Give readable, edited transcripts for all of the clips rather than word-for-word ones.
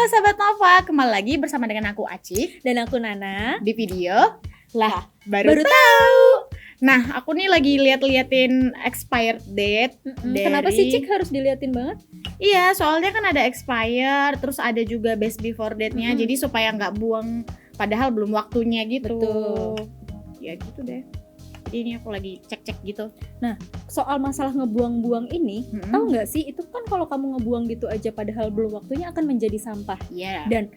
Sahabat Nova, kembali lagi bersama dengan aku Aci dan aku Nana di video Lah Baru Tahu. Nah, aku nih lagi liatin expired date dari... Kenapa sih Cik harus diliatin banget? Iya, soalnya kan ada expired, terus ada juga best before date-nya, jadi supaya nggak buang padahal belum waktunya gitu. Betul. Ya gitu deh. Jadi ini aku lagi cek-cek gitu. Nah, soal masalah ngebuang-buang ini, tahu nggak sih itu kan kalau kamu ngebuang gitu aja padahal belum waktunya akan menjadi sampah. Iya. Dan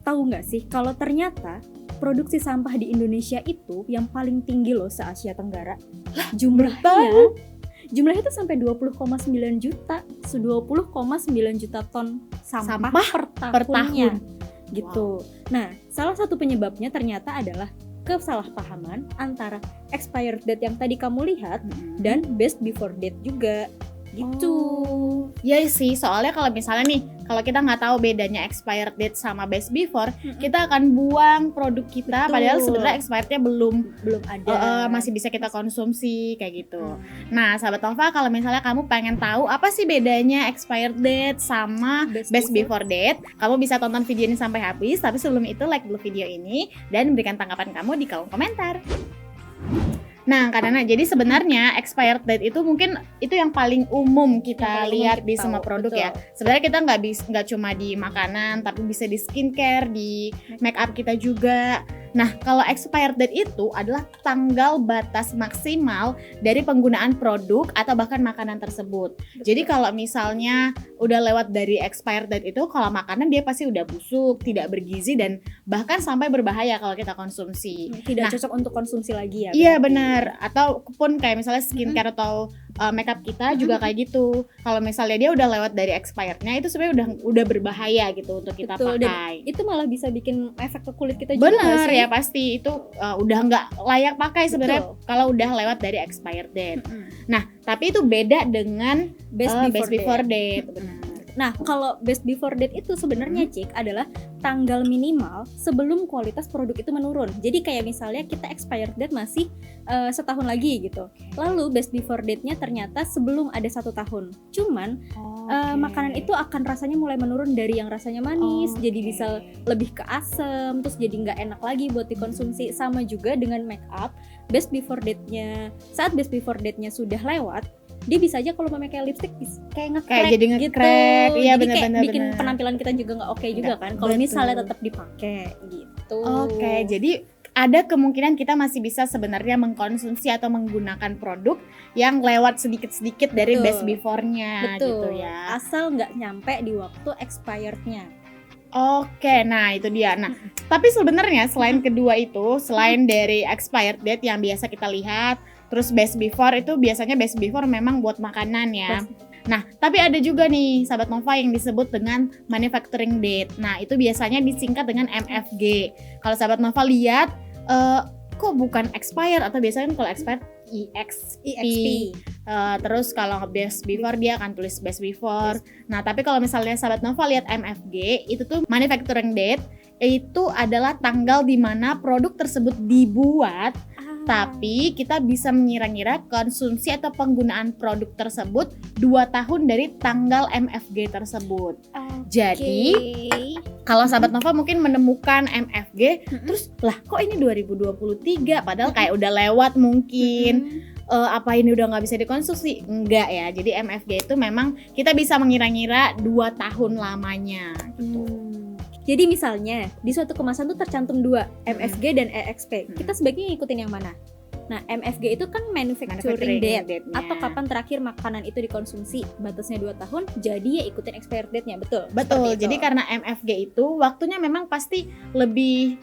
tahu nggak sih kalau ternyata produksi sampah di Indonesia itu yang paling tinggi loh se-Asia Tenggara. Jumlahnya itu sampai 20,9 juta, 20,9 juta ton sampah per tahun. Gitu. Wow. Nah, salah satu penyebabnya ternyata adalah kesalahpahaman antara expired date yang tadi kamu lihat dan best before date juga gitu. Ya sih, soalnya kalau misalnya nih, kalau kita nggak tahu bedanya expired date sama best before, kita akan buang produk kita. Betul. Padahal sebenarnya expirednya belum ada, masih bisa kita konsumsi kayak gitu. Nah, sahabat Nova, kalau misalnya kamu pengen tahu apa sih bedanya expired date sama best before date, kamu bisa tonton video ini sampai habis. Tapi sebelum itu, like dulu video ini dan berikan tanggapan kamu di kolom komentar. Nah, karena jadi sebenarnya expired date itu mungkin itu yang paling umum kita lihat di semua produk. Betul. Ya. Sebenarnya kita nggak cuma di makanan, tapi bisa di skincare, di make up kita juga. Nah, kalau expired date itu adalah tanggal batas maksimal dari penggunaan produk atau bahkan makanan tersebut. Betul. Jadi kalau misalnya udah lewat dari expired date itu, kalau makanan dia pasti udah busuk, tidak bergizi dan bahkan sampai berbahaya kalau kita konsumsi. Tidak cocok untuk konsumsi lagi ya. Iya benar. Ataupun kayak misalnya skincare atau makeup kita juga kayak gitu. Kalau misalnya dia udah lewat dari expirednya itu sebenarnya udah berbahaya gitu untuk kita pakai. Dan itu malah bisa bikin efek ke kulit kita juga. Benar ya, pasti itu udah nggak layak pakai sebenarnya kalau udah lewat dari expired date. Nah, tapi itu beda dengan best before date. Nah, kalau best before date itu sebenarnya Cik adalah tanggal minimal sebelum kualitas produk itu menurun. Jadi kayak misalnya kita expired date masih setahun lagi gitu. Lalu best before date-nya ternyata sebelum ada 1 tahun. Cuman makanan itu akan rasanya mulai menurun dari yang rasanya manis, jadi bisa lebih ke asam, terus jadi nggak enak lagi buat dikonsumsi. Sama juga dengan make up, best before date-nya saat best before date-nya sudah lewat, dia bisa aja kalau memakai lipstick kayak nge-crack jadi nge-crack gitu. Iya, jadi bener, bikin penampilan kita juga nggak oke juga kan kalau misalnya tetap dipakai gitu. Oke, jadi ada kemungkinan kita masih bisa sebenarnya mengkonsumsi atau menggunakan produk yang lewat sedikit-sedikit dari best before-nya. Betul. Gitu ya. Asal nggak nyampe di waktu expired-nya. Oke, nah itu dia. Nah, tapi sebenarnya selain kedua itu, selain dari expired date yang biasa kita lihat, terus best before itu biasanya best before memang buat makanan ya. Nah, tapi ada juga nih sahabat Nova yang disebut dengan manufacturing date. Nah, itu biasanya disingkat dengan MFG. Kalau sahabat Nova lihat, kok bukan expired atau biasanya kalau expired EXP. Terus kalau best before dia akan tulis best before. Nah, tapi kalau misalnya sahabat Nova lihat MFG, itu tuh manufacturing date, itu adalah tanggal di mana produk tersebut dibuat. Tapi kita bisa mengira-ngira konsumsi atau penggunaan produk tersebut 2 tahun dari tanggal MFG tersebut. Jadi kalau sahabat Nova mungkin menemukan MFG, terus lah kok ini 2023 padahal kayak udah lewat mungkin. Apa ini udah nggak bisa dikonsumsi? Enggak ya. Jadi MFG itu memang kita bisa mengira-ngira 2 tahun lamanya gitu. Jadi misalnya di suatu kemasan tuh tercantum 2, MFG dan EXP. Kita sebaiknya ngikutin yang mana? Nah, MFG itu kan manufacturing date atau kapan terakhir makanan itu dikonsumsi. Batasnya 2 tahun, jadi ya ikutin expired date-nya. Betul. Jadi karena MFG itu waktunya memang pasti lebih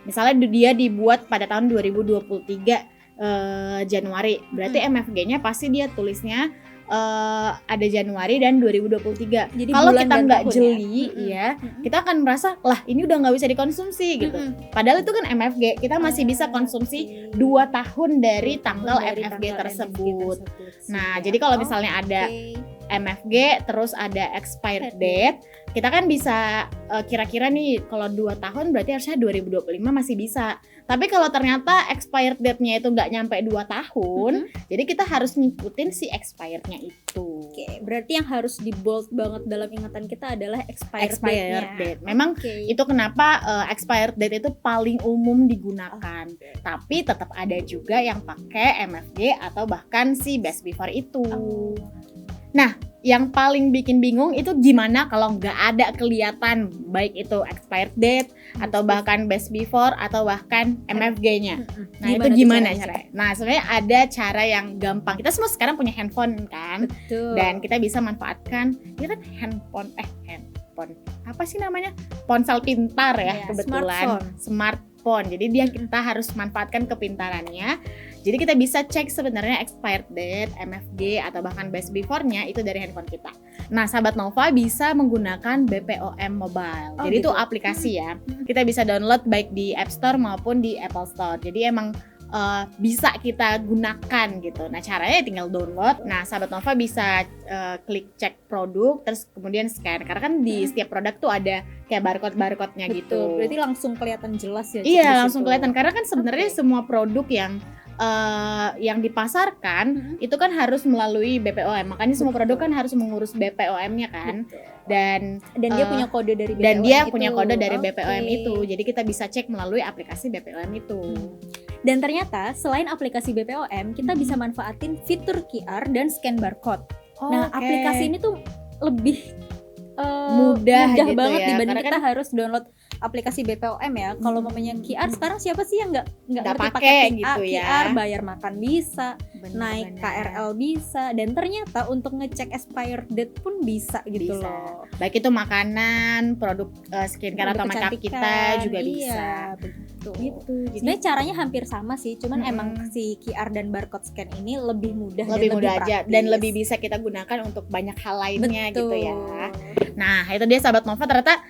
misalnya dia dibuat pada tahun 2023 Januari. Berarti MFG-nya pasti dia tulisnya ada Januari dan 2023. Jadi kalau kita nggak jeli kita akan merasa lah ini udah nggak bisa dikonsumsi gitu. Padahal itu kan MFG, kita masih bisa konsumsi 2 tahun dari tanggal MFG tersebut. Nah, jadi kalau misalnya ada MFG terus ada expired date, kita kan bisa kira-kira nih kalau 2 tahun berarti harusnya 2025 masih bisa. Tapi kalau ternyata expired date-nya itu nggak nyampe 2 tahun, jadi kita harus ngikutin si expired-nya itu. Oke, berarti yang harus di bold banget dalam ingatan kita adalah expired date-nya. date. Memang Oke. itu kenapa expired date itu paling umum digunakan. Tapi tetap ada juga yang pakai MFG atau bahkan si best before itu. Nah, yang paling bikin bingung itu gimana kalau nggak ada kelihatan baik itu expired date atau bahkan best before atau bahkan MFG-nya. Nah, itu gimana caranya? Nah, sebenarnya ada cara yang gampang. Kita semua sekarang punya handphone kan? Betul. Dan kita bisa manfaatkan ini kan handphone apa sih namanya? Ponsel pintar ya, kebetulan. Smartphone. Jadi kita harus manfaatkan kepintarannya. Jadi kita bisa cek sebenarnya expired date, MFG atau bahkan best before-nya itu dari handphone kita. Nah, sahabat Nova bisa menggunakan BPOM Mobile. Jadi itu aplikasi ya. Kita bisa download baik di App Store maupun di Apple Store. Jadi emang bisa kita gunakan gitu. Nah, caranya tinggal download. Nah, sahabat Nova bisa klik cek produk, terus kemudian scan. Karena kan di setiap produk tuh ada kayak barcode-barcode-nya gitu. Berarti langsung kelihatan jelas ya. Iya, langsung kelihatan. Karena kan sebenarnya semua produk yang dipasarkan itu kan harus melalui BPOM. Makanya semua produk kan harus mengurus BPOM-nya kan. Dan dia punya kode dari BPOM dan dia itu. punya kode dari BPOM itu. Jadi kita bisa cek melalui aplikasi BPOM itu. Dan ternyata selain aplikasi BPOM, kita bisa manfaatin fitur QR dan scan barcode. Nah, aplikasi ini tuh lebih mudah gitu banget ya, dibanding kita harus download aplikasi BPOM ya. Kalau mamanya QR sekarang siapa sih yang nggak ngerti pakai gitu ya. QR, bayar makan bisa, naik KRL bisa, dan ternyata untuk ngecek expired date pun bisa gitu loh. Baik itu makanan, produk skincare atau makeup kita juga bisa. Begitu. Gitu. Sebenarnya caranya hampir sama sih, cuman emang si QR dan barcode scan ini lebih mudah lebih dan mudah lebih aja praktis. dan lebih bisa kita gunakan untuk banyak hal lainnya gitu ya. Nah, itu dia sahabat Nova ternyata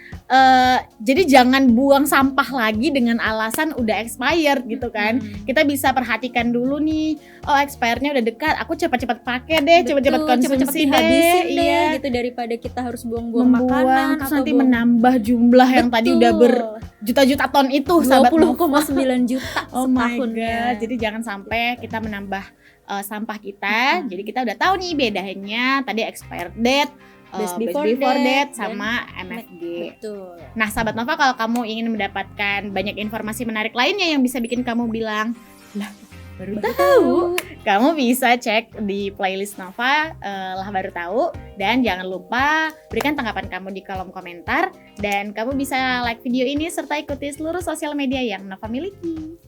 jadi jangan buang sampah lagi dengan alasan udah expired gitu kan. Kita bisa perhatikan dulu nih, oh expirednya udah dekat, aku cepat-cepat pakai deh, cepat-cepat konsumsi dihabisin deh. Iya. Gitu daripada kita harus buang-buang makanan terus atau nanti menambah jumlah yang tadi udah berjuta-juta ton itu sahabat Nova. 20,9 juta Oh my setahunnya. god. Jadi jangan sampai kita menambah sampah kita. Jadi kita udah tahu nih bedanya tadi expired date, best before date sama MFG. Betul. Nah, sahabat Nova, kalau kamu ingin mendapatkan banyak informasi menarik lainnya yang bisa bikin kamu bilang, lah baru tahu, kamu bisa cek di playlist Nova lah baru tahu. Dan jangan lupa berikan tanggapan kamu di kolom komentar. Dan kamu bisa like video ini serta ikuti seluruh sosial media yang Nova miliki.